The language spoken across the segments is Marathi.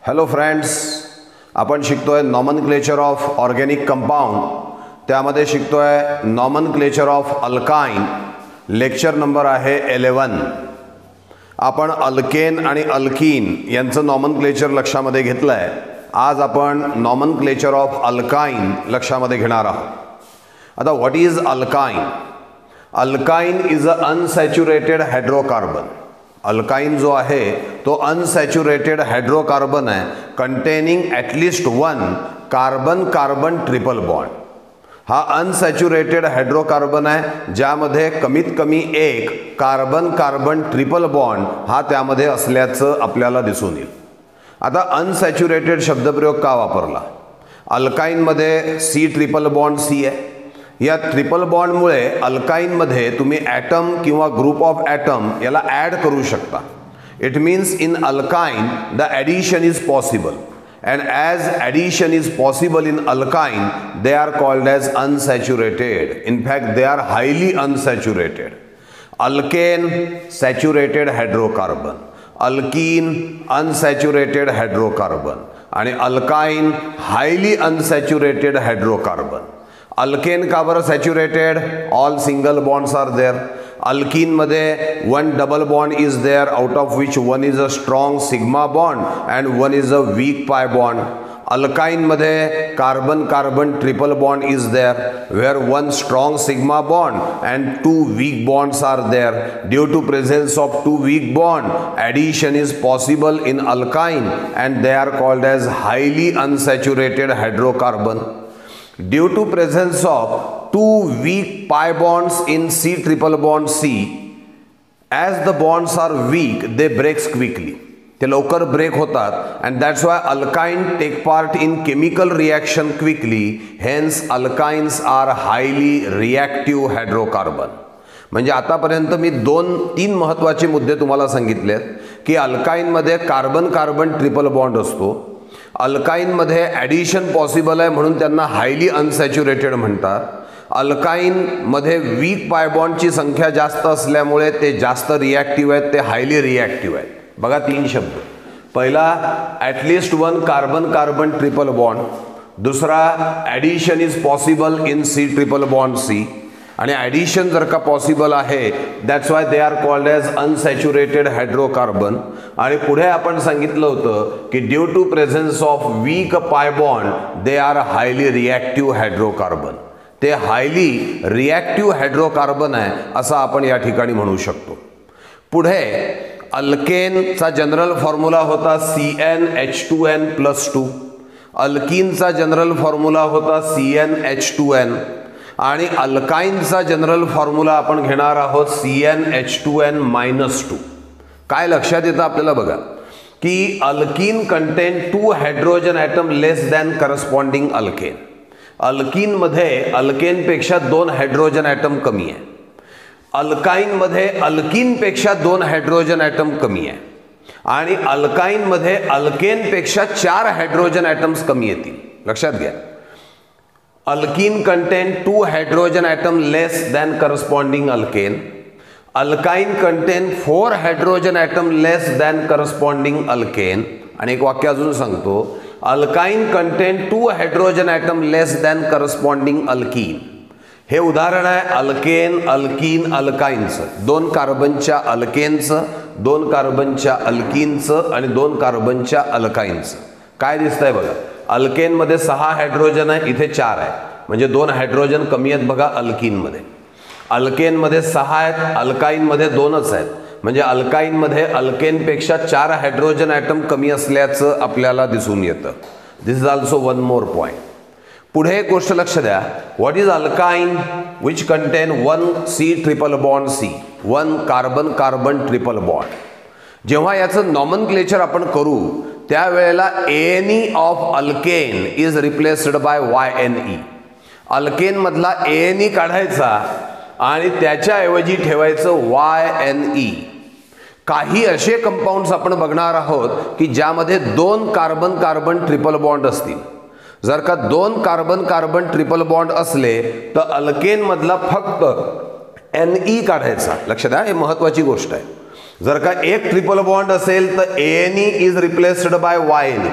हॅलो फ्रेंड्स, आपण शिकतोय नॉमनक्लेचर ऑफ ऑर्गॅनिक कंपाऊंड. त्यामध्ये शिकतोय nomenclature of alkyne. Lecture number आहे 11. आपण अल्केन आणि अल्कीन यांचं नॉमनक्लेचर लक्षामध्ये घेतलं आहे. आज आपण नॉमनक्लेचर ऑफ अल्काइन लक्षामध्ये घेणार आहोत. आता what is alkyne? Alkyne is a unsaturated hydrocarbon. Alkyne जो आहे तो अनसॅच्युरेटेड हायड्रोकार्बन आहे, containing at least one carbon carbon triple bond. हा अनसॅच्युरेटेड हायड्रोकार्बन आहे ज्यामध्ये कमीत कमी एक कार्बन कार्बन ट्रिपल बॉन्ड हा त्यामध्ये असल्याचं आपल्याला दिसून येईल. आता अनसॅच्युरेटेड शब्दप्रयोग का वापरला? अल्काइनमध्ये सी ट्रिपल बॉन्ड सी आहे. या ट्रिपल बॉन्डमुळे अल्काइनमध्ये तुम्ही ॲटम किंवा ग्रुप ऑफ ॲटम याला ॲड करू शकता. It means in alkyne the addition is possible, and as addition is possible in alkyne, they are called as unsaturated. In fact, they are highly unsaturated. Alkane, saturated hydrocarbon. Alkene, unsaturated hydrocarbon. आणि alkyne, highly unsaturated hydrocarbon. Alkane का बरं saturated? All single bonds are there. Alkene मध्ये one double bond is there, out of which one is a strong sigma bond and one is a weak pi bond. Alkyne मध्ये carbon carbon triple bond is there, where one strong sigma bond and two weak bonds are there. Due to presence of two weak bond, addition is possible in alkyne and they are called as highly unsaturated hydrocarbon. Due to presence of two weak pi bonds in C triple bond C, as the bonds are weak, they breaks quickly. ते लवकर ब्रेक होतात and that's why alkyne take part in chemical reaction quickly. Hence alkynes are highly reactive hydrocarbon. म्हणजे आतापर्यंत मी 2-3 महत्त्वाचे मुद्दे तुम्हाला सांगितलेत की अल्काइनमध्ये कार्बन कार्बन ट्रिपल बॉन्ड असतो. अल्काइनमध्ये ॲडिशन पॉसिबल आहे म्हणून त्यांना हायली अनसॅच्युरेटेड म्हणतात. अल्काइनमध्ये वीक पायबॉन्डची संख्या जास्त असल्यामुळे ते जास्त रिॲक्टिव्ह आहेत, ते हायली रिॲक्टिव्ह आहेत. बघा 3 शब्द. पहिला at least one carbon carbon triple bond. दुसरा addition is possible in C triple bond C. आणि ॲडिशन जर का पॉसिबल आहे that's why they are called as unsaturated hydrocarbon. आणि पुढे आपण सांगितलं होतं की due to presence of weak pi bond they are highly reactive hydrocarbon. ते हायली रिॲक्टिव्ह हायड्रोकार्बन आहे असं आपण या ठिकाणी म्हणू शकतो. पुढे अल्केनचा जनरल फॉर्म्युला होता CnH2n+2. अल्कीनचा जनरल फॉर्म्युला होता CnH2n. आणि अल्काइनचा जनरल फॉर्म्युला आपण घेणार आहोत CnH2n-2. काय लक्षात येतं आपल्याला बघा की alkene contain 2 hydrogen atom less than corresponding alkane. अल्कीनमध्ये अल्केनपेक्षा 2 हायड्रोजन ॲटम कमी आहे. अल्काइनमध्ये अल्कीनपेक्षा 2 हायड्रोजन ॲटम कमी आहे. आणि अल्काइनमध्ये अल्केनपेक्षा 4 हायड्रोजन ॲटम्स कमी येतील. लक्षात घ्या. Alkene contain 2 hydrogen atom less than corresponding alkane. Alkyne contain 4 hydrogen atom less than corresponding alkane. आणि एक वाक्य अजून सांगतो. Alkyne contain 2 hydrogen atom less than corresponding alkene. हे उदाहरण आहे अल्केन अल्कीन अल्काइनचं. 2 कार्बनच्या अल्केनचं, 2 कार्बनच्या अल्कीनचं आणि 2 कार्बनच्या अल्काइनचं. काय दिसतंय बघा. अल्केनमध्ये 6 हायड्रोजन आहे, इथे 4 आहे, म्हणजे 2 हायड्रोजन कमी आहेत बघा अल्कीनमध्ये. अल्केनमध्ये 6 आहेत, अल्काइनमध्ये 2च आहेत, म्हणजे अल्काइनमध्ये अल्केनपेक्षा 4 हायड्रोजन ॲटम कमी असल्याचं आपल्याला दिसून येतं. This is also one more point. पुढे एक गोष्ट लक्ष द्या. What is alkyne? Which contain 1 C triple bond C, 1 carbon carbon triple bond. जेव्हा याचं नॉमनक्लेचर आपण करू त्यावेळेला ANE of alkane is replaced by YNE. Alkane मधला ANE काढायचा आणि त्याच्याऐवजी ठेवायचं YNE. काही असे कंपाऊंड्स आपण बघणार आहोत की ज्यामध्ये 2 कार्बन कार्बन ट्रिपल बॉन्ड असतील. जर का 2 कार्बन कार्बन ट्रिपल बॉन्ड असले तर अल्केन मधला फक्त NE काढायचा. लक्षात द्या, हे महत्त्वाची गोष्ट आहे. जर का एक ट्रिपल बॉन्ड असेल तर ANE is replaced by YNE,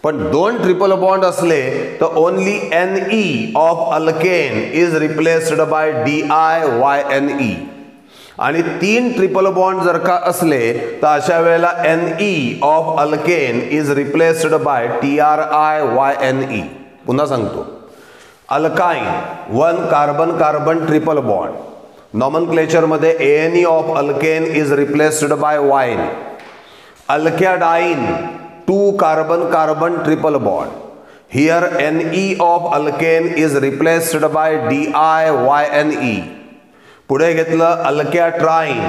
पण दोन ट्रिपल बॉन्ड असले तर only NE of alkane is replaced by DIYNE, आणि तीन ट्रिपल बॉन्ड जर का असले तर अशा वेळेला NE of alkane is replaced by TRIYNE. पुन्हा सांगतो, alkyne one carbon carbon triple bond, nomenclature मध्ये ANE of alkane is replaced by YNE. Alkadiyne two carbon carbon triple bond, here NE of alkane is replaced by DIYNE. पुढे घेतलं alkatriyne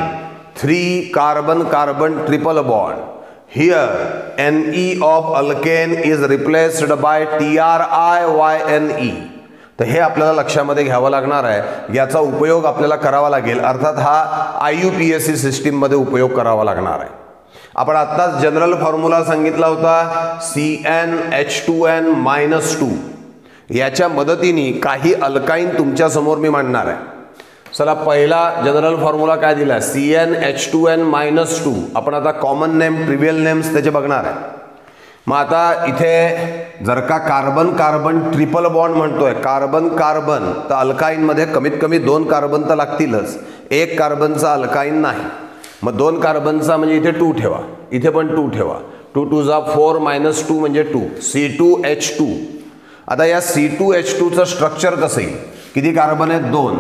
three carbon carbon triple bond, here NE of alkane is replaced by TRIYNE. तर हे आपल्याला लक्षामध्ये घ्यावं लागणार आहे, याचा उपयोग आपल्याला करावा लागेल, अर्थात हा IUPAC सिस्टीममध्ये उपयोग करावा लागणार आहे. आपण आत्ताच जनरल फॉर्म्युला सांगितला होता CnH2n-2. याच्या मदतीने काही अल्काइन तुमच्या समोर मी मांडणार आहे. चला, पहिला जनरल फॉर्म्युला काय दिला, CnH2n-2. आपण आता कॉमन नेम ट्रिवियल नेम्स त्याचे बघणार आहे. मग आता इथे जर का कार्बन कार्बन ट्रिपल बॉन्ड म्हणतोय, कार्बन कार्बन, तर अल्काईनमध्ये कमीत कमी दोन कार्बन तर लागतीलच, एक कार्बनचा अल्काईन नाही. मग दोन कार्बनचा म्हणजे इथे 2 ठेवा, इथे पण 2 ठेवा. 2 2 जा 4 - 2 म्हणजे 2, C2H2. आता या C2H2चं स्ट्रक्चर कसं येईल, किती कार्बन आहेत, 2.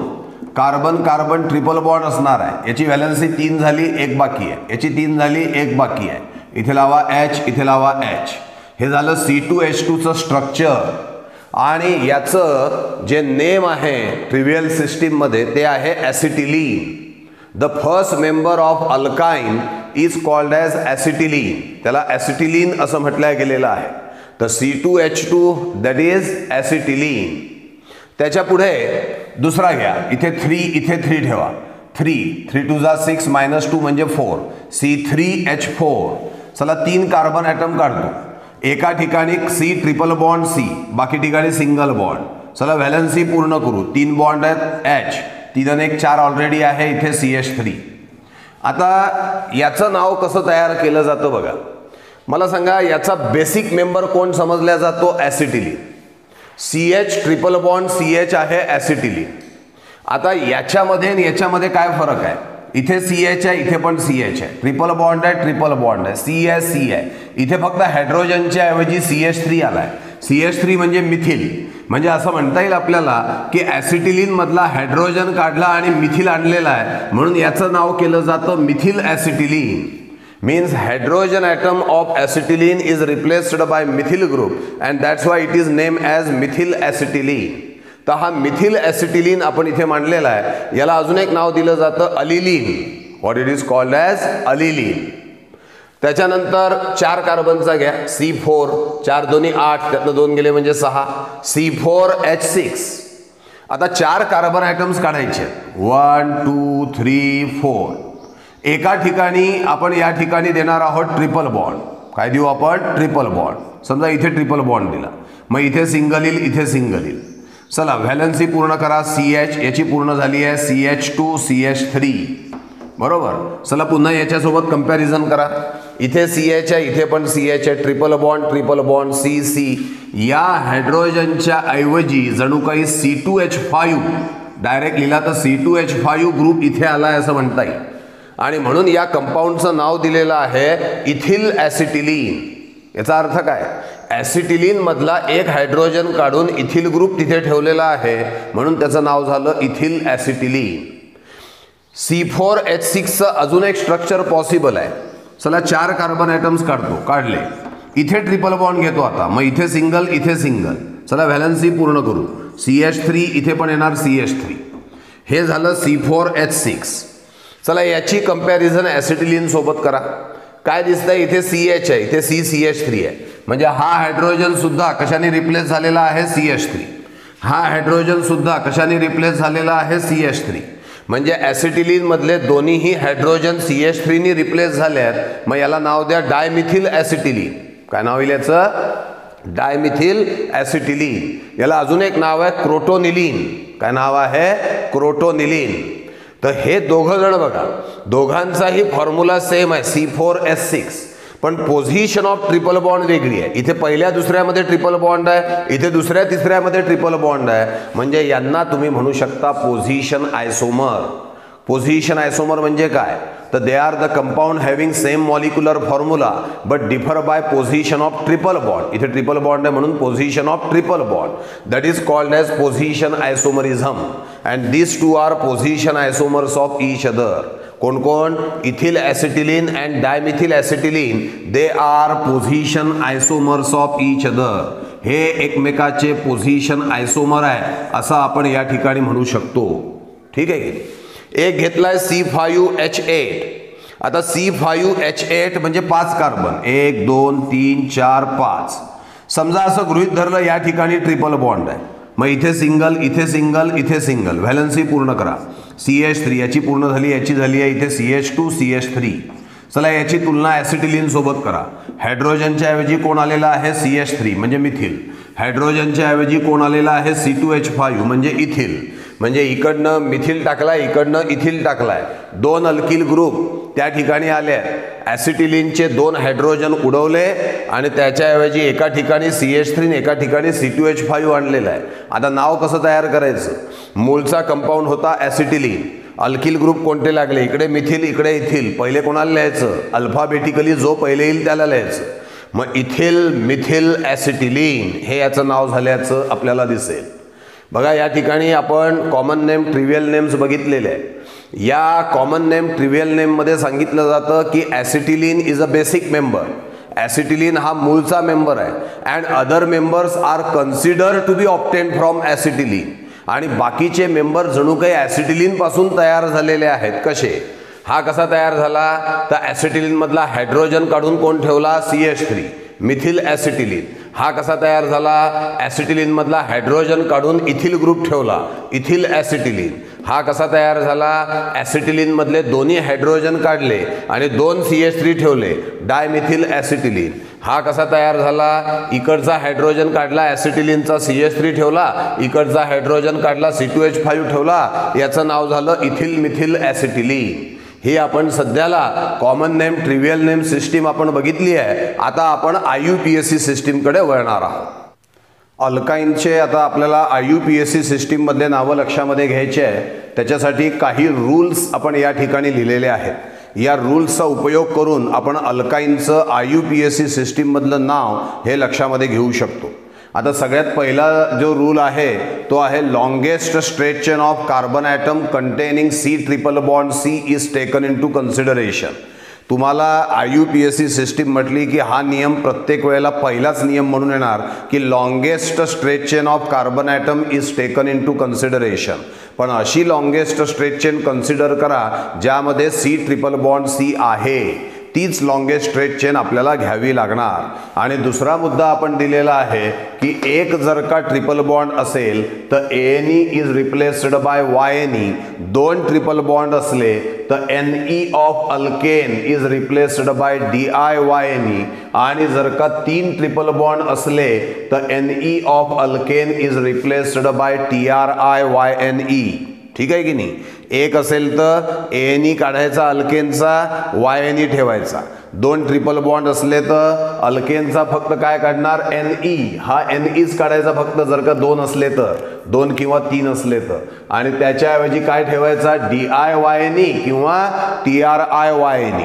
कार्बन कार्बन ट्रिपल बॉन्ड असणार आहे, याची व्हॅलन्सी 3 झाली, 1 बाकी आहे, याची 3 झाली, 1 बाकी आहे. इथे लावा H, इथे लावा H. हे झालं C2H2चं स्ट्रक्चर. आणि याचं जे नेम आहे ट्रिवियल सिस्टीममध्ये ते आहे acetylene. The first member of alkyne is called as acetylene. त्याला ॲसिटिलीन असं म्हटलं गेलेलं आहे. तर C2H2 दॅट इज ॲसिटिलीन. त्याच्या पुढे दुसरा घ्या, इथे 3, इथे 3 ठेवा. 3 3 2 जा 6 - 2 म्हणजे 4, C3H4. चला, 3 कार्बन ॲटम काढतो. एका ठिकाणी C ट्रिपल बॉन्ड C, बाकी ठिकाणी सिंगल बॉन्ड. चला, व्हॅलन्सी पूर्ण करू. 3 बॉन्ड आहेत H, 3 आणि 1 4 ऑलरेडी आहे, इथे CH3. आता याचं नाव कसं तयार केलं जातं बघा. मला सांगा, याचा बेसिक मेंबर कोण समजला जातो, ॲसिटिलीन. CH ट्रिपल बॉन्ड CH आहे ॲसिटिलीन. आता याच्यामध्ये आणि याच्यामध्ये काय फरक आहे, इथे CH आहे, इथे पण CH आहे, ट्रिपल बॉन्ड आहे, ट्रिपल बॉन्ड आहे, C आहे, C आहे. इथे फक्त हायड्रोजनच्या ऐवजी CH3 आलाय. CH3 म्हणजे मिथिल. म्हणजे असं म्हणता येईल आपल्याला की ॲसिटिलीन मधला हायड्रोजन काढला आणि मिथिल आणलेला आहे, म्हणून याचं नाव केलं जातं methyl ॲसिटिलीन. means hydrogen atom of acetylene is replaced by methyl group and that's why it is named as methyl acetylene. तर हा मिथिल ॲसिटिलीन आपण इथे मांडलेला आहे. याला अजून एक नाव दिलं जातं allylene. What it is called as allylene. त्याच्यानंतर 4 कार्बनचा घ्या, C4, 4 2 8, त्यातनं 2 गेले म्हणजे 6, C4H6. आता 4 कार्बन आयटम्स काढायचे, 1 2 3 4. एका ठिकाणी आपण या ठिकाणी देणार आहोत ट्रिपल बॉन्ड. काय देऊ आपण, ट्रिपल बॉन्ड. समजा इथे ट्रिपल बॉन्ड दिला, मग इथे सिंगल येईल, इथे सिंगल येईल. चला, व्हॅलन्सी पूर्ण करा. CH याची पूर्ण झाली आहे, CH2 CH3 बरोबर. चला, पुन्हा याच्यासोबत कंपॅरिझन करा. इथे CH आहे, इथे पण CH आहे, ट्रिपल बॉन्ड CC. या हायड्रोजनच्या ऐवजी जणू काही C2H5 डायरेक्ट लिहिला तर C2H5 ग्रुप इथे आलाय असं म्हणता येईल. आणि म्हणून या कंपाऊंडचं नाव दिलेलं आहे इथिल ॲसिटिलीन. याचा अर्थ काय, ॲसिटिलीन मधला एक हायड्रोजन काढून इथिल ग्रुप तिथे ठेवलेला आहे, म्हणून त्याचं नाव झालं इथिल ॲसिटिलीन. C4H6चं अजून एक स्ट्रक्चर पॉसिबल आहे. चला, 4 कार्बन ॲटम्स काढतो, काढले, इथे ट्रिपल बॉन्ड घेतो. आता मग इथे सिंगल, इथे सिंगल. चला, व्हॅलन्सी पूर्ण करू. CH3 इथे पण येणार, CH3. हे झालं C4H6. चला, याची कंपॅरिझन ॲसिटिलीन सोबत करा. काय दिसतंय, इथे CH आहे, इथे CH3 आहे. म्हणजे हा हायड्रोजन सुद्धा कशाने रिप्लेस झालेला आहे, CH3. हा हायड्रोजन सुद्धा कशाने रिप्लेस झालेला आहे, CH3. म्हणजे ॲसिटिलीन मधले दोन्हीही हायड्रोजन CH3 ने रिप्लेस झाले आहेत. मग याला नाव द्या डायमिथिल ॲसिटिलीन. काय नाव येईल याचं, डायमिथिल ॲसिटिलीन. याला अजून एक नाव आहे क्रोटोनिलीन. काय नाव आहे, क्रोटोनिलीन. तर हे दोघं जण बघा, दोघांचाही फॉर्म्युला सेम आहे C4H6, पण पोझिशन ऑफ ट्रिपल बॉन्ड वेगळी आहे. इथे पहिल्या दुसऱ्यामध्ये ट्रिपल बॉन्ड आहे, इथे दुसऱ्या तिसऱ्यामध्ये ट्रिपल बॉन्ड आहे. म्हणजे यांना तुम्ही म्हणू शकता पोझिशन आयसोमर. पोझिशन आयसोमर म्हणजे काय, तर they are the compound having same molecular formula but differ by position of triple bond. इथे ट्रिपल बॉन्ड आहे म्हणून position of triple bond, that is called as position isomerism. And this two are position isomers of each other. कोण कोण, ethyl acetylene and dimethyl acetylene, they are position isomers of each other. हे एकमेकाचे पोझिशन आयसोमर आहे असं आपण या ठिकाणी म्हणू शकतो. ठीक आहे. एक घेतलाय C5H8. आता C5H8 म्हणजे 5 कार्बन, 1 2 3 4 5. समजा असं गृहीत धरलं या ठिकाणी ट्रिपल बॉन्ड आहे, मग इथे सिंगल, इथे सिंगल, इथे सिंगल, व्हॅलन्सी पूर्ण करा. CH3 याची पूर्ण झाली, याची झाली आहे, इथे CH2 CH3. चला याची तुलना ॲसिटिलीन सोबत करा. हायड्रोजनच्या ऐवजी कोण आलेला आहे CH3 म्हणजे मिथिल. हायड्रोजनच्या ऐवजी कोण आलेला आहे C2H5 म्हणजे इथिल. म्हणजे इकडनं मिथिल टाकलाय, इकडनं इथिल टाकलाय, 2 अल्किल ग्रुप त्या ठिकाणी आले. ॲसिटिलीनचे 2 हायड्रोजन उडवले आणि त्याच्याऐवजी एका ठिकाणी CH3 एका ठिकाणी C2H5 आणलेलं आहे. आता नाव कसं तयार करायचं, मूळचा कंपाऊंड होता ॲसिटिलीन, अल्किल ग्रुप कोणते लागले, इकडे मिथिल इकडे इथिल, पहिले कोणाला लिहायचं, अल्फाबेटिकली जो पहिले येईल त्याला लिहायचं. मग इथिल मिथिल ॲसिटिलीन हे याचं नाव झाल्याचं आपल्याला दिसेल. बघा या ठिकाणी आपण कॉमन नेम ट्रिव्हियल नेम्स बघितलेले आहे. या कॉमन नेम ट्रिव्हियल नेममध्ये सांगितलं जातं की acetylene is a basic member. Acetylene हा मूळचा मेंबर आहे. And other members are consider to be obtain from acetylene. आणि बाकीचे मेंबर जणू काही ॲसिटिलीन पासून तयार झालेले आहेत. कसे, हा कसा तयार झाला, तर ॲसिटिलीन मधला हायड्रोजन काढून कोण ठेवला, CH3 मिथिल ॲसिटिलीन. हा कसा तयार झाला, ॲसिटिलीन मधला हायड्रोजन काढून इथिल ग्रुप ठेवला, इथिल ॲसिटिलीन. हा कसा तयार झाला, ॲसिटिलीन मधले दोन्ही हायड्रोजन काढले आणि 2 CH3 ठेवले, डायमिथिल ॲसिटिलीन. हा कसा तयार झाला, इकडचा हायड्रोजन काढला ॲसिटिलीनचा CH3 ठेवला, इकडचा हायड्रोजन काढला C2H5 ठेवला, याचं नाव झालं इथिल मिथिल ॲसिटिलीन. ही आपण सध्याला कॉमन नेम ट्रिव्हियल नेम सिस्टीम आपण बघितली आहे. आता आपण IUPAC सिस्टीमकडे वळणार आहोत. अल्काईनचे आता आपल्याला IUPAC सिस्टीममधले नावं लक्षामध्ये घ्यायचे आहे. त्याच्यासाठी काही रूल्स आपण या ठिकाणी लिहिलेले आहेत. या रूल्सचा उपयोग करून आपण अल्काईनचं IUPAC सिस्टीममधलं नाव हे लक्षामध्ये घेऊ शकतो. आता सगळ्यात पहिला जो रूल आहे तो आहे longest straight chain of carbon atom containing C triple bond C is taken into consideration. तुम्हाला IUPAC सिस्टीम म्हटली की हा नियम प्रत्येक वेळेला पहिलाच नियम म्हणून येणार की longest straight chain of carbon atom is taken into consideration. पण अशी लॉन्गेस्ट स्ट्रेट चेन कन्सिडर करा ज्यामध्ये C ट्रिपल बॉन्ड C आहे, तीच लॉन्गेस्ट स्ट्रेट चेन आपल्याला घ्यावी लागणार. आणि दुसरा मुद्दा आपण दिलेला आहे की एक जर का ट्रिपल बॉन्ड असेल तर ANE is replaced by YNE. 2 triple bond असले तर NE of alkane is replaced by DIYNE. आणि जर का 3 ट्रिपल बॉन्ड असले तर NE of alkane is replaced by TRIYNE. ठीक आहे की नाही. एक असेल तर ANE काढायचा अल्केनचा, YNE ठेवायचा. 2 ट्रिपल बॉन्ड असले तर अल्केनचा फक्त काय काढणार, NE. हा NEच काढायचा फक्त जर का 2 असले तर, 2 किंवा 3 असले तर. आणि त्याच्याऐवजी काय ठेवायचा, DIYNE किंवा TRIYNE.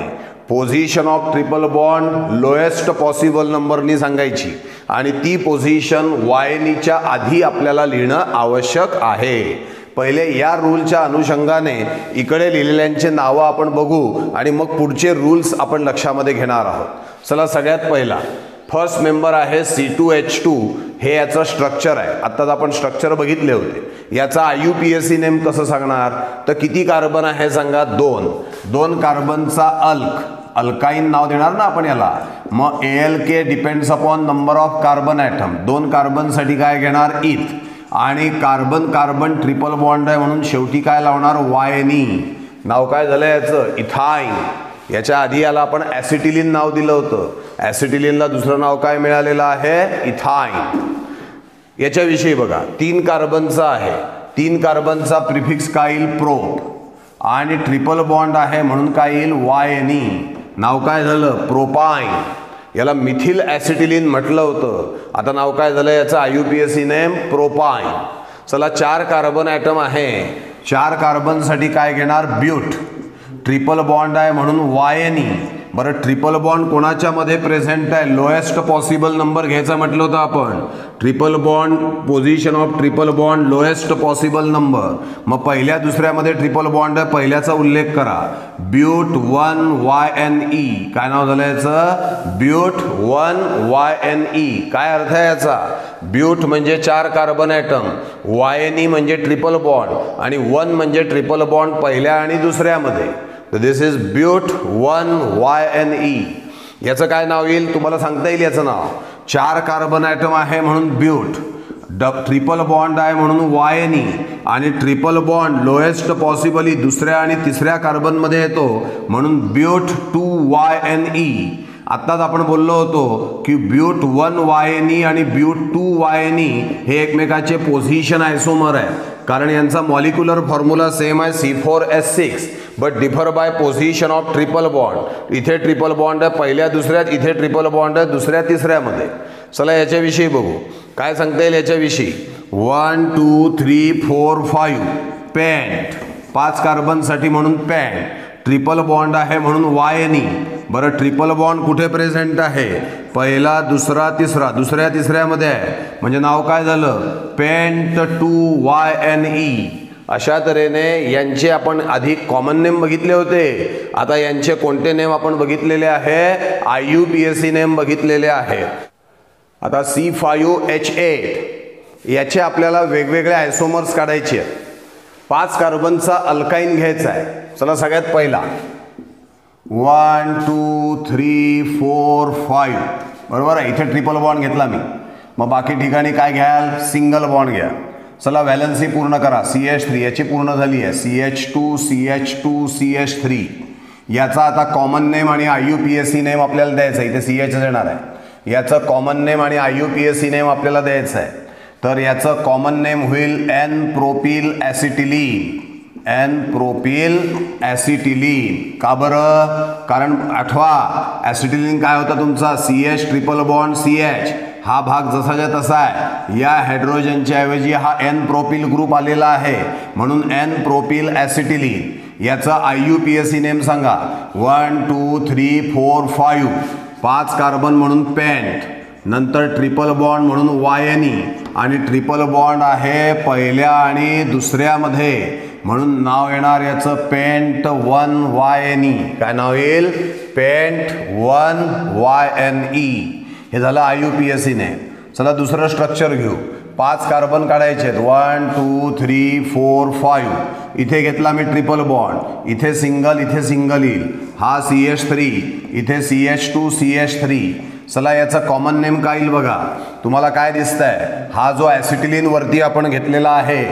Position of triple bond lowest possible नंबरनी सांगायची आणि ती पोझिशन YNEच्या आधी आपल्याला लिहिणं आवश्यक आहे. पहिले या रूलच्या अनुषंगाने इकडे लिहिलेल्यांचे नावं आपण बघू आणि मग पुढचे रूल्स आपण लक्षामध्ये घेणार आहोत. चला सगळ्यात पहिला फर्स्ट मेंबर आहे C2H2. हे याचं स्ट्रक्चर आहे. आत्ताच आपण स्ट्रक्चर बघितले होते. याचा IUPAC नेम कसं सांगणार, तर किती कार्बन आहे सांगा, 2 कार्बनचा अल्काईन नाव देणार ना आपण याला. मग ALK depends upon number of carbon atom. 2 कार्बनसाठी काय घेणार, इथ. आणि कार्बन कार्बन ट्रिपल बॉन्ड आहे म्हणून शेवटी काय लावणार, YNE. नाव काय झालं याचं, इथाईन. याच्या आधी याला आपण ॲसिटिलीन नाव दिलं होतं. ॲसिटिलीनला दुसरं नाव काय मिळालेलं आहे, इथाईन. याच्याविषयी बघा, 3 कार्बनचा आहे. 3 कार्बनचा प्रिफिक्स काय येईल, प्रो. आणि ट्रिपल बॉन्ड आहे म्हणून काय येईल YNE. नाव काय झालं प्रोपाइन. याला मिथिल ॲसिटिलीन म्हटलं होतं, आता नाव काय झालं याचं IUPAC नेम प्रोपाइन. चला 4 कार्बन ॲटम आहे, 4 कार्बनसाठी काय घेणार ब्यूट. ट्रिपल बॉन्ड आहे म्हणून YNE. बरं ट्रिपल बॉन्ड कोणाच्या मध्ये प्रेझेंट आहे, लोएस्ट पॉसिबल नंबर घ्यायचा म्हटलं होतं आपण. Triple bond position of triple bond lowest possible number. मग पहिल्या दुसऱ्यामध्ये ट्रिपल बॉन्ड आहे, पहिल्याचा उल्लेख करा ब्यूट 1 YNE. काय नाव झालं याचं ब्यूट 1 YNE. काय अर्थ आहे याचा, ब्यूट म्हणजे 4 कार्बन ॲटम, YNE म्हणजे ट्रिपल बॉन्ड आणि 1 म्हणजे ट्रिपल बॉन्ड पहिल्या आणि दुसऱ्यामध्ये. तर दिस इज ब्यूट 1 YNE. याचं काय नाव येईल तुम्हाला सांगता येईल याचं नाव. 4 कार्बन ॲटम आहे म्हणून ब्यूट, ट्रिपल बॉन्ड आहे म्हणून YNE आणि ट्रिपल बॉन्ड लोएस्ट पॉसिबली दुसऱ्या आणि तिसऱ्या कार्बनमध्ये येतो म्हणून ब्यूट 2 YNE. आत्ताच आपण बोललो होतो की ब्यूट 1 YNE आणि ब्यूट 2 YNE हे एकमेकाचे पोझिशन आयसोमर आहे, कारण यांचा मॉलिक्युलर फॉर्म्युला सेम आहे C4H6 but differ by position of triple bond. इथे ट्रिपल बॉन्ड आहे पहिल्या दुसऱ्यात, इथे ट्रिपल बॉन्ड आहे दुसऱ्या तिसऱ्यामध्ये. चला याच्याविषयी बघू काय सांगता येईल याच्याविषयी. 1 2 3 4 5 पेंट, 5 कार्बनसाठी म्हणून पेंट. ट्रिपल बॉन्ड आहे म्हणून YNE. बरं ट्रिपल बॉन्ड कुठे प्रेझेंट आहे, पहिला दुसरा तिसरा, दुसऱ्या तिसऱ्यामध्ये आहे म्हणजे नाव काय झालं पेंट 2 YNE. अशा तऱ्हेने यांचे आपण आधी कॉमन नेम बघितले होते, आता यांचे कोणते नेम आपण बघितलेले आहे, IUPAC नेम बघितलेले आहेत. आता C5H8 याचे आपल्याला वेगवेगळे आयसोमर्स काढायचे आहेत. 5 कार्बनचा अल्काईन घ्यायचा आहे. चला सगळ्यात पहिला 1 2 3 4 5 बरोबर आहे. इथे ट्रिपल बॉन्ड घेतला मी, मग बाकी ठिकाणी काय घ्याल सिंगल बॉन्ड घ्या. चला व्हॅलन्सी पूर्ण करा. CH3 याची पूर्ण झाली आहे, CH2 CH2 CH3. याचा आता कॉमन नेम आणि IUPAC नेम आपल्याला द्यायचं आहे. इथे CH येणार आहे, याचं कॉमन नेम आणि IUPAC नेम आपल्याला द्यायचं आहे. तर याचं कॉमन नेम होईल N propyl acetylene. N propyl acetylene. का बरं, कारण आठवा ॲसिटिलीन काय होता तुमचा CH ट्रिपल बॉन्ड CH. हा भाग जसाच्या तसा आहे, या हायड्रोजनच्या ऐवजी हा N प्रोपिल ग्रुप आलेला आहे म्हणून N प्रोपिल ॲसिटिलीन. याचा IUPAC नेम सांगा. 1 2 3 4 5 5 कार्बन म्हणून पेंट, नंतर ट्रिपल बॉन्ड म्हणून YNE आणि ट्रिपल बॉन्ड आहे पहिल्या आणि दुसऱ्यामध्ये म्हणून नाव येणार याचं पेंट 1 YNE. काय नाव येईल पेंट 1 YNE. हे झालं IUPAC नेम. चला दुसरं स्ट्रक्चर घेऊ. 5 कार्बन काढायचे आहेत 1 2 3 4 5. इथे घेतला मी ट्रिपल बॉन्ड, इथे सिंगल येईल, हा CH3, इथे CH2 CH3. चला याचा कॉमन नेम काय येईल बघा. तुम्हाला काय दिसतंय, हा जो ॲसिटिलीन वरती आपण घेतलेला आहे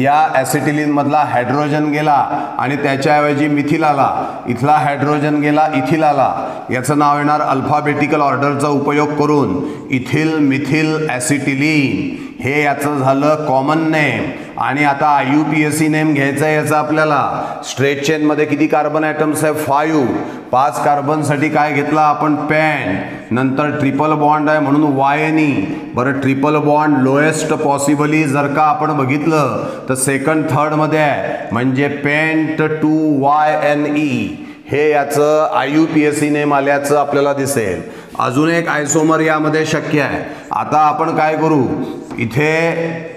या ॲसिटिलीन मधला हायड्रोजन गेला आणि त्याच्याऐवजी मिथिल आला, इथला हायड्रोजन गेला इथिल आला. याचं नाव येणार अल्फाबेटिकल ऑर्डरचा उपयोग करून इथिल मिथिल ॲसिटिलीन. हे याचं झालं कॉमन नेम. आणि आता IUPAC नेम घ्यायचा आहे याचा आपल्याला. स्ट्रेट चेनमध्ये किती कार्बन ॲटम्स आहे 5. 5 कार्बनसाठी काय घेतला आपण पेंट, नंतर ट्रिपल बॉन्ड आहे म्हणून YNE. बरं ट्रिपल बॉन्ड लोएस्ट पॉसिबली जर का आपण बघितलं तर सेकंड थर्डमध्ये आहे म्हणजे पेंट 2 YNE. हे याचं IUPAC नेम आल्याचं आपल्याला दिसेल. अजून एक आयसोमर यामध्ये शक्य आहे. आता आपण काय करू, इथे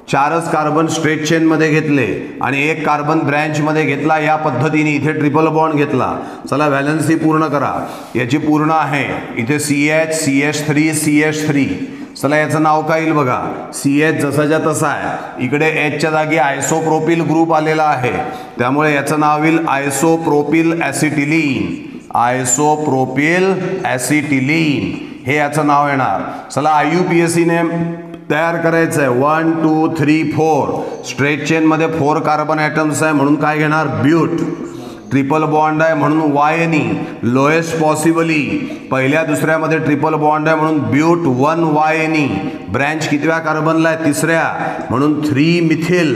4च कार्बन स्ट्रेट चेनमध्ये घेतले आणि 1 कार्बन ब्रँचमध्ये घेतला. या पद्धतीने इथे ट्रिपल बॉन्ड घेतला. चला व्हॅलन्सी पूर्ण करा. याची पूर्ण आहे, इथे CH CH3 CH3. चला याचं नाव काय येईल बघा. CH जसाच्या तसा आहे, इकडे Hच्या जागी आयसोप्रोपिल ग्रुप आलेला आहे त्यामुळे याचं नाव येईल आयसोप्रोपिल ॲसिटिलीन. आयसोप्रोपिल ॲसिटिलीन हे याचं नाव येणार. चला IUPAC नेम तयार करायचं आहे. 1 2 3 4 स्ट्रेट चेनमध्ये 4 कार्बन ॲटम्स आहे म्हणून काय घेणार ब्यूट. ट्रिपल बॉन्ड आहे म्हणून YNE. लोएस्ट पॉसिबली पहिल्या दुसऱ्यामध्ये ट्रिपल बॉन्ड आहे म्हणून ब्यूट 1 YNE. ब्रँच कितव्या कार्बनला आहे तिसऱ्या म्हणून 3 मिथिल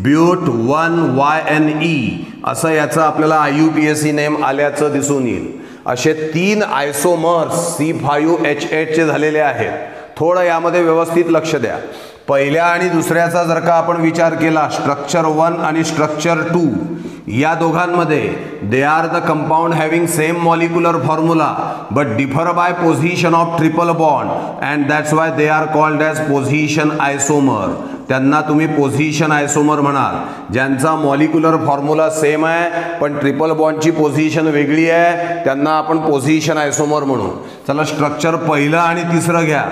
ब्यूट 1 YNE. असं याचं आपल्याला IUPAC नेम आल्याचं दिसून येईल. असे 3 आयसोमर्स C5H8 चे झालेले आहेत. थोडं यामध्ये व्यवस्थित लक्ष द्या. पहिल्या आणि दुसऱ्याचा जर का आपण विचार केला, स्ट्रक्चर 1 आणि स्ट्रक्चर 2 या दोघांमध्ये they are the compound having same molecular formula but differ by position of triple bond and that's why they are called as position isomer. त्यांना तुम्ही पोझिशन आयसोमर म्हणाल. ज्यांचा मॉलिक्युलर फॉर्म्युला सेम आहे पण ट्रिपल बॉन्डची पोझिशन वेगळी आहे त्यांना आपण पोझिशन आयसोमर म्हणू. चला स्ट्रक्चर पहिलं आणि तिसरं घ्या.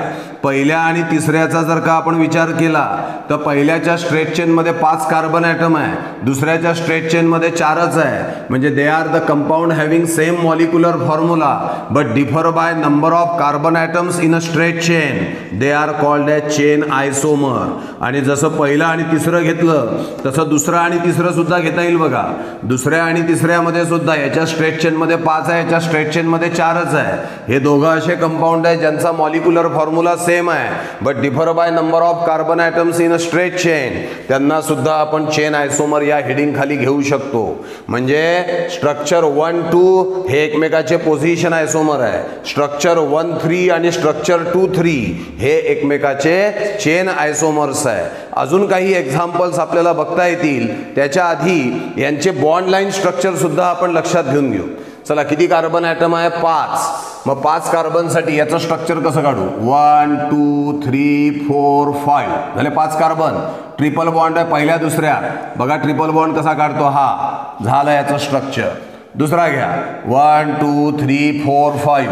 पहिल्या आणि तिसऱ्याचा जर का आपण विचार केला तर पहिल्याच्या स्ट्रेट चेनमध्ये 5 कार्बन ॲटम आहे, दुसऱ्याच्या स्ट्रेट चेनमध्ये 4च आहे. म्हणजे they are the compound having same molecular formula but differ by number of carbon atoms in a straight chain. They are called as chain isomer. आणि जसं पहिलं आणि तिसरं घेतलं तसं दुसरं आणि तिसरं सुद्धा घेता येईल बघा. दुसऱ्या आणि तिसऱ्यामध्ये सुद्धा याच्या स्ट्रेट चेनमध्ये 5 आहे, याच्या स्ट्रेट चेनमध्ये 4च आहे. हे दोघं असे कंपाउंड आहे ज्यांचा मॉलिक्युलर फॉर्म्युला सेम आहे but differ by number of carbon atoms in a straight chain. त्यांना सुद्धा आपण चेन आयसोमर या हेडिंग खाली घेऊ शकतो. म्हणजे स्ट्रक्चर 1, 2 हे एकमेकाचे पोझिशन आयसोमर आहे. स्ट्रक्चर 1, 3 आणि स्ट्रक्चर 2, 3 हे एकमेकाचे चेन आयसोमर्स आहे. अजून काही एक्झाम्पल्स आपल्याला बघता येतील. त्याच्या आधी यांचे बॉन्ड लाईन स्ट्रक्चर सुद्धा आपण लक्षात घेऊन घेऊ. चला किती कार्बन ॲटम आहे? 5. मग 5 कार्बनसाठी याचं स्ट्रक्चर कसं काढू? 1, 2, 3, 4, 5 झाले 5 कार्बन. ट्रिपल बॉन्ड आहे पहिल्या दुसऱ्या. बघा ट्रिपल बॉन्ड कसा काढतो, हा झालं याचं स्ट्रक्चर. दुसरा घ्या 1, 2, 3, 4, 5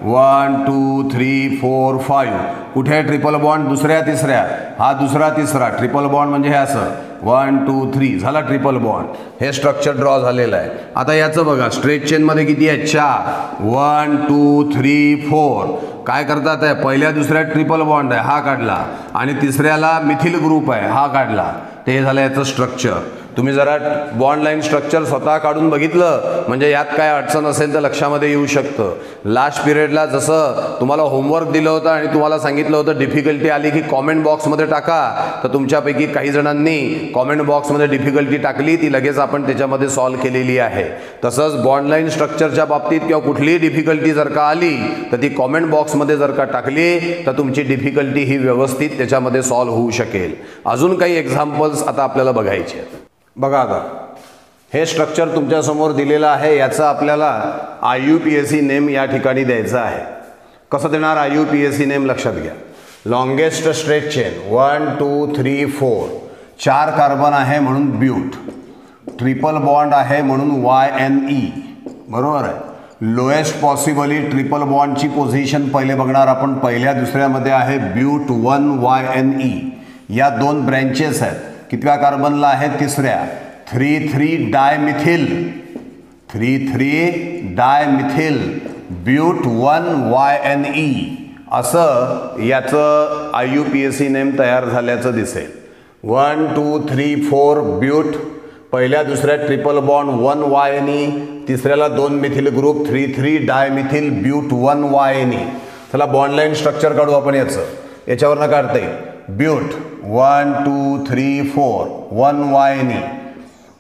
1, 2, 3, 4, 5. कुठे आहे ट्रिपल बॉन्ड? दुसऱ्या तिसऱ्या. हा दुसरा तिसरा ट्रिपल बॉन्ड म्हणजे हे असं 1, 2, 3 झाला ट्रिपल बॉन्ड. हे स्ट्रक्चर ड्रॉ झालेलं आहे. आता याचं बघा स्ट्रेट चेनमध्ये किती आहे? 4. 1, 2, 3, 4. काय करतात आहे? पहिल्या दुसऱ्या ट्रिपल बॉन्ड आहे, हा काढला. आणि तिसऱ्याला मिथिल ग्रुप आहे, हा काढला. ते झालं याचं स्ट्रक्चर. तुम्ही जरा बॉन्ड लाईन स्ट्रक्चर स्वतः काढून बघितलं म्हणजे यात काय अडचण असेल तर लक्षामध्ये येऊ शकतं. लास्ट पिरियडला जसं तुम्हाला होमवर्क दिलं होतं आणि तुम्हाला सांगितलं होतं डिफिकल्टी आली की कॉमेंट बॉक्समध्ये टाका, तर तुमच्यापैकी काही जणांनी कॉमेंट बॉक्समध्ये डिफिकल्टी टाकली, ती लगेच आपण त्याच्यामध्ये सॉल्व केलेली आहे. तसंच बॉन्ड लाईन स्ट्रक्चरच्या बाबतीत किंवा कुठलीही डिफिकल्टी जर का आली तर ती कॉमेंट बॉक्समध्ये जर का टाकली तर तुमची डिफिकल्टी ही व्यवस्थित त्याच्यामध्ये सॉल्व होऊ शकेल. अजून काही एक्झाम्पल्स आता आपल्याला बघायचे आहेत. बघा आता हे स्ट्रक्चर तुमच्यासमोर दिलेलं आहे. याचं आपल्याला IUPAC नेम या ठिकाणी द्यायचं आहे. कसं देणार IUPAC नेम? लक्षात घ्या. Longest straight chain 1, 2, 3, 4. 4 कार्बन आहे म्हणून ब्यूट. ट्रिपल बॉन्ड आहे म्हणून YNE. बरोबर आहे. लोएस्ट पॉसिबली ट्रिपल बॉन्डची पोझिशन पहिले बघणार आपण. पहिल्या दुसऱ्यामध्ये आहे ब्यूट 1 YNE. या 2 ब्रँचेस आहेत. कितव्या कार्बनला आहे? तिसऱ्या. 3,3 डायमिथिल. 3,3 dimethyl but 1 YNE. असं याचं IUPAC नेम तयार झाल्याचं दिसेल. 1, 2, 3, 4 ब्यूट. पहिल्या दुसऱ्या ट्रिपल बॉन्ड 1 YNE. तिसऱ्याला 2 methyl group 3,3 dimethyl but 1 YNE. चला बॉन्ड लाईन स्ट्रक्चर काढू आपण याचं. याच्यावरनं काढता येईल. ब्यूट 1, 2, 3, 4 1 YNE.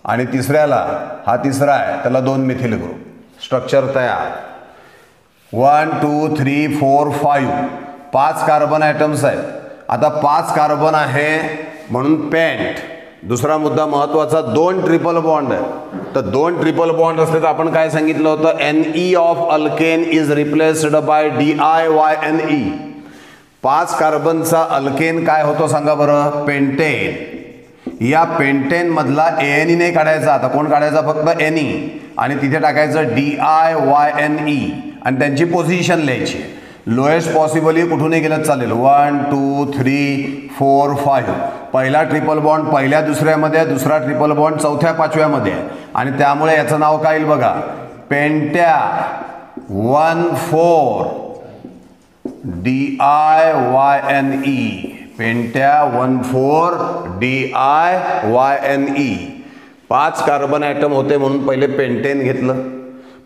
आणि तिसऱ्याला हा तिसरा आहे त्याला 2 मिथिल ग्रुप. स्ट्रक्चर तयार. 1, 2, 3, 4, 5. 5 कार्बन ॲटम्स आहेत. आता 5 कार्बन आहे म्हणून पेंट. दुसरा मुद्दा महत्त्वाचा, 2 ट्रिपल बॉन्ड आहे. तर 2 ट्रिपल बॉन्ड असले तर आपण काय सांगितलं होतं? Ne of alkane is replaced by DiYNE. 5 कार्बनचा अल्केन काय होतो सांगा बरं? पेंटेन. या पेंटेन मधला ANE नाही काढायचा. आता कोण काढायचा? फक्त Ne. आणि तिथे टाकायचं DiYNE आणि त्यांची पोझिशन लिहायची. लोएस्ट पॉसिबली कुठूनही गेलं चालेल. 1, 2, 3, 4, 5. पहिला ट्रिपल बॉन्ड पहिल्या दुसऱ्यामध्ये, दुसरा ट्रिपल बॉन्ड चौथ्या पाचव्यामध्ये. आणि त्यामुळे याचं नाव काय येईल बघा? पेंट्या 1, 4 DiYNE. पेंट्या 1, 4 DiYNE. 5 कार्बन ॲटम होते म्हणून पहिले पेंटेन घेतलं,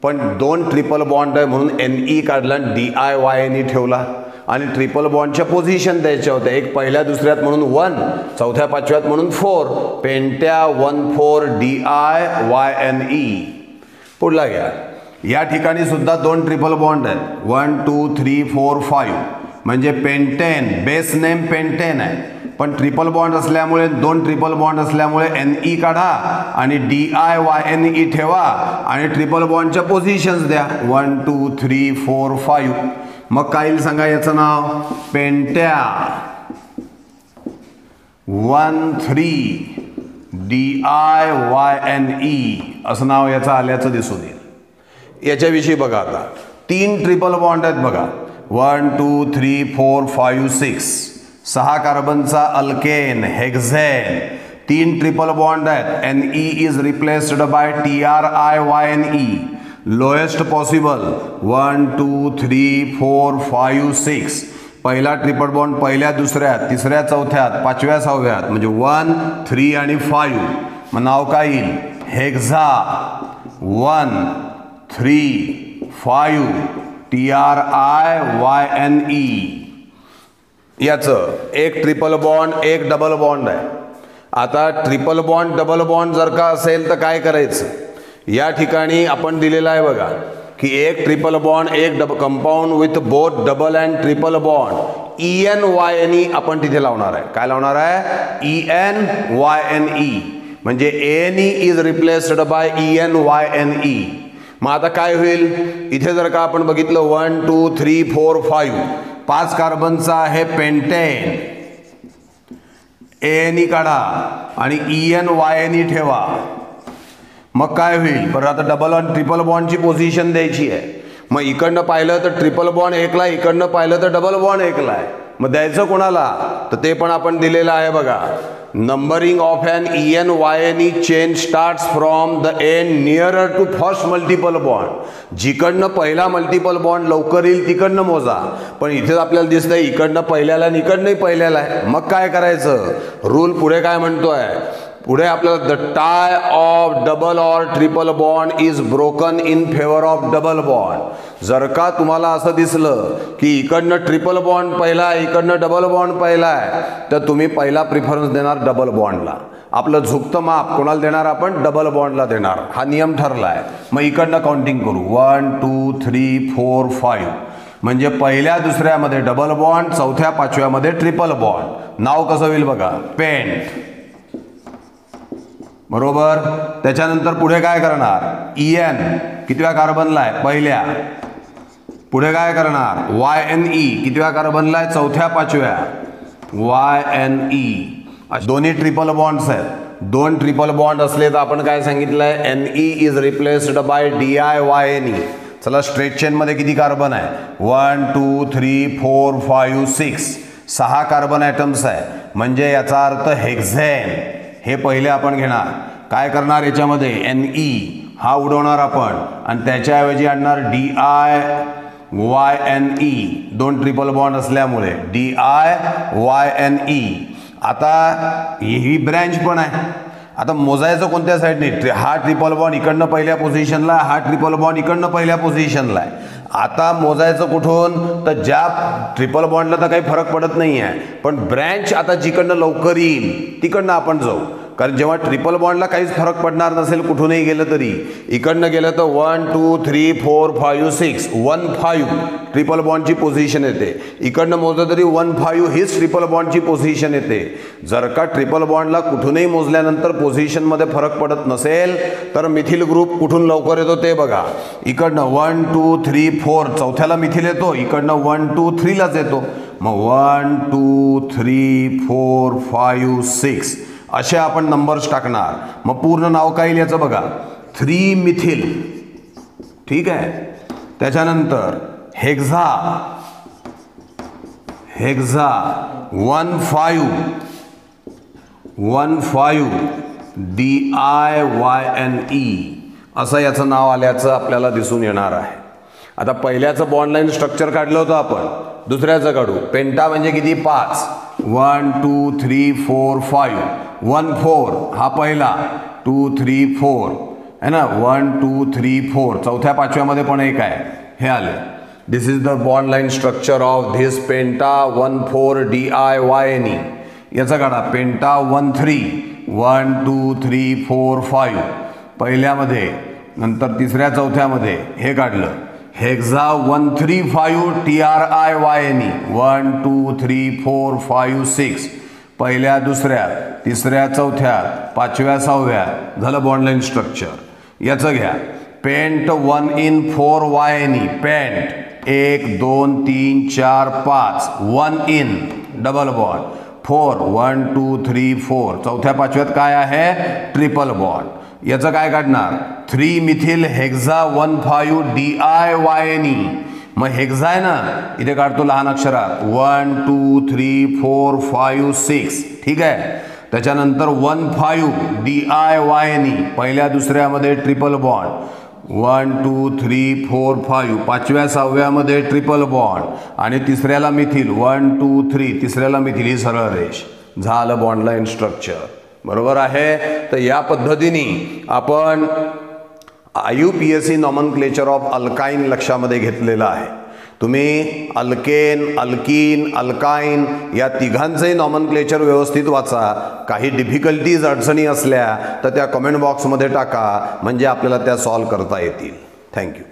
पण 2 ट्रिपल बॉन्ड आहे म्हणून Ne काढला आणि DiYNE ठेवला. आणि ट्रिपल बॉन्डच्या पोझिशन द्यायच्या होत्या. एक पहिल्या दुसऱ्यात म्हणून 1, चौथ्या पाचव्यात म्हणून 4. पेंट्या 1,4-DIYNE. पुढला घ्या. या ठिकाणी सुद्धा 2 ट्रिपल बॉन्ड आहेत. 1 2 3 4 5 म्हणजे पेंटेन. बेस नेम पेंटेन आहे, पण ट्रिपल बॉन्ड असल्यामुळे 2 ट्रिपल बॉन्ड असल्यामुळे NE काढा आणि DIYNE ठेवा आणि ट्रिपल बॉन्डच्या पोझिशन्स द्या. 1 2 3 4 5. मग काय येईल सांगा याचं नाव? पेंट्या 1,3-DIYNE असं नाव याचं आल्याचं दिसून येईल. याच्याविषयी बघा. आता 3 ट्रिपल बॉन्ड आहेत बघा. 1 2 3 4 5 6. 6 कार्बनचा अल्केन हेक्झेन. 3 ट्रिपल बॉन्ड आहेत. NE is replaced by TRIYNE. Lowest possible 1 2 3 4 5 6. पहिला ट्रिपल बॉन्ड पहिल्या दुसऱ्यात, तिसऱ्या चौथ्यात, पाचव्या सहाव्यात म्हणजे 1 3 आणि 5. मग नाव काय येईल? Hexa 1 3 5 TRIYNE. याचं एक ट्रिपल बॉन्ड एक डबल बॉन्ड आहे. आता ट्रिपल बॉन्ड डबल बॉन्ड जर का असेल तर काय करायचं? या ठिकाणी आपण दिलेलं आहे बघा की एक ट्रिपल बॉन्ड एक compound with both double and triple bond ENYNE आपण तिथे लावणार आहे. काय लावणार आहे? ENYNE. म्हणजे ANE is replaced bye ENYNE. मग आता काय होईल? इथे जर का आपण बघितलं 1 2 3 4 5 5 कार्बनचा आहे पेंटेन. ANE काढा आणि ENYNE ठेवा. मग काय होईल? पण आता डबल आणि ट्रिपल बॉन्डची पोझिशन द्यायची आहे. मग इकडनं पाहिलं तर ट्रिपल बॉन्ड एकला, इकडनं पाहिलं तर डबल बॉन्ड एकला आहे. मग द्यायचं कोणाला? तर ते पण आपण दिलेलं आहे बघा. Numbering of an ENYNE chain starts from the end nearer to first multiple bond. जिकडनं पहिला मल्टिपल बॉन्ड लवकर येईल तिकडनं मोजा. पण इथेच आपल्याला दिसतंय इकडनं पहिल्याला आणि इकडनंही पहिल्याला आहे. मग काय करायचं? रूल पुढे काय म्हणतोय? पुढे आपल्याला the tie of double or triple bond is broken in favour of double bond. जर का तुम्हाला असं दिसलं की इकडनं ट्रिपल बॉन्ड पहिला आहे, इकडनं डबल बॉन्ड पहिला आहे, तर तुम्ही पहिला प्रिफरन्स देणार डबल बॉन्डला. आपलं झुकतं माप कोणाला देणार? आपण डबल बॉन्डला देणार. हा नियम ठरला आहे. मग इकडनं काउंटिंग करू 1 2 3 4 5. म्हणजे पहिल्या दुसऱ्यामध्ये डबल बॉन्ड, चौथ्या पाचव्यामध्ये ट्रिपल बॉन्ड. नाव कसं होईल बघा? पेंट. बरोबर. त्याच्यानंतर पुढे काय करणार? EN कितव्या कार्बनला आहे? पहिल्या. पुढे काय करणार? YNE कितव्या कार्बनला आहे? चौथ्या पाचव्या. YNE. दोन्ही ट्रिपल बॉन्ड्स आहेत. 2 ट्रिपल बॉन्ड असले तर आपण काय सांगितलंय? NE is replaced by DIYNE. चला स्ट्रेट चेन मध्ये किती कार्बन आहे? 1 2 3 4 5 6. 6 कार्बन ॲटम्स आहे. म्हणजे याचा अर्थ हेक्झेन. हे पहिले आपण घेणार. काय करणार? याच्यामध्ये NE हा उडवणार आपण आणि त्याच्याऐवजी आणणार DIYNE. 2 ट्रिपल बॉन्ड असल्यामुळे DIYNE. आता ही ब्रँच पण आहे. आता मोजायचं कोणत्या साईडने? हा ट्रिपल बॉन्ड इकडनं पहिल्या पोझिशनला, हा ट्रिपल बॉन्ड इकडनं पहिल्या पोझिशनला आहे. आता मोजायचं कुठून? तर ज्या ट्रिपल बॉन्डला तर काही फरक पडत नाही आहे, पण ब्रँच आता जिकडनं लवकर येईल तिकडनं आपण जाऊ. कारण जेव्हा ट्रिपल बॉन्डला काहीच फरक पडणार नसेल कुठूनही गेलं तरी, इकडनं गेलं तर 1 2 3 4 5 6 1 5 ट्रिपल बॉन्डची पोझिशन येते. इकडनं मोजलं तरी 1 5 हीच ट्रिपल बॉन्डची पोझिशन येते. जर का ट्रिपल बॉन्डला कुठूनही मोजल्यानंतर पोझिशनमध्ये फरक पडत नसेल तर मिथिल ग्रुप कुठून लवकर येतो ते बघा. इकडनं 1 2 3 4 चौथ्याला मिथिल येतो, इकडनं 1 2 3 लाच येतो. मग 1 2 3 4 5 6 असे आपण नंबर्स टाकणार. मग पूर्ण नाव काय येईल याचं बघा? 3 मिथिल. ठीक आहे. त्याच्यानंतर हेक्झा 1 5 DIYNE असं याचं नाव आल्याचं आपल्याला दिसून येणार आहे. आता पहिल्याचं बॉन्ड लाईन स्ट्रक्चर काढलं होतं आपण, दुसऱ्याचं काढू. पेंटा म्हणजे किती? 5. 1 2 3 4 5. 1 4 हा पहिला, 2 3 4 है ना. 1 2 3 4 चौथ्या पाचव्यामध्ये पण एक आहे, हे आले. This is the bond line structure of this penta 1,4-DiYne. याचा काढा पेंटा 1,3 1 2 3 4 5 पहिल्यामध्ये, नंतर तिसऱ्या चौथ्यामध्ये हे काढलं. हेक्झा 1,3,5-TRIYne 1 2 3 4 5 6 पहिल्या दुसऱ्या तिसऱ्या चौथ्यात पाचव्या सहाव्या झालं बॉन्ड लाईन स्ट्रक्चर. याचं घ्या paint 1in4Yne paint 1 2 3 4 5 1in double bond 4 1 2 3 4 चौथ्या पाचव्यात काय आहे ट्रिपल बॉन्ड. याचं काय काढणार 3 मिथिल हेक्झा 1,5-DiYne. मग हेक्झा आहे ना इथे काढतो लहान अक्षरात 1 2 3 4 5 6 ठीक आहे. त्याच्यानंतर 1,5-DiYne पहिल्या दुसऱ्यामध्ये ट्रिपल बॉन्ड 1 2 3 4 5 पाचव्या सहाव्यामध्ये ट्रिपल बॉन्ड आणि तिसऱ्याला मिथिल 1 2 3 तिसऱ्याला मिथिल ही सरळ रेष. झालं बॉन्ड लाईन स्ट्रक्चर. बरोबर आहे. तर या पद्धतीने आपण IUPAC नॉमनक्लेचर ऑफ अल्काईन लक्षामध्ये घेतलेलं आहे. तुम्ही अल्केन अल्कीन अल्काईन या तिघांचंही नॉमनक्लेचर व्यवस्थित वाचा. काही डिफिकल्टीज अडचणी असल्या तर त्या कमेंट बॉक्समध्ये टाका म्हणजे आपल्याला त्या सॉल्व करता येतील. थँक्यू.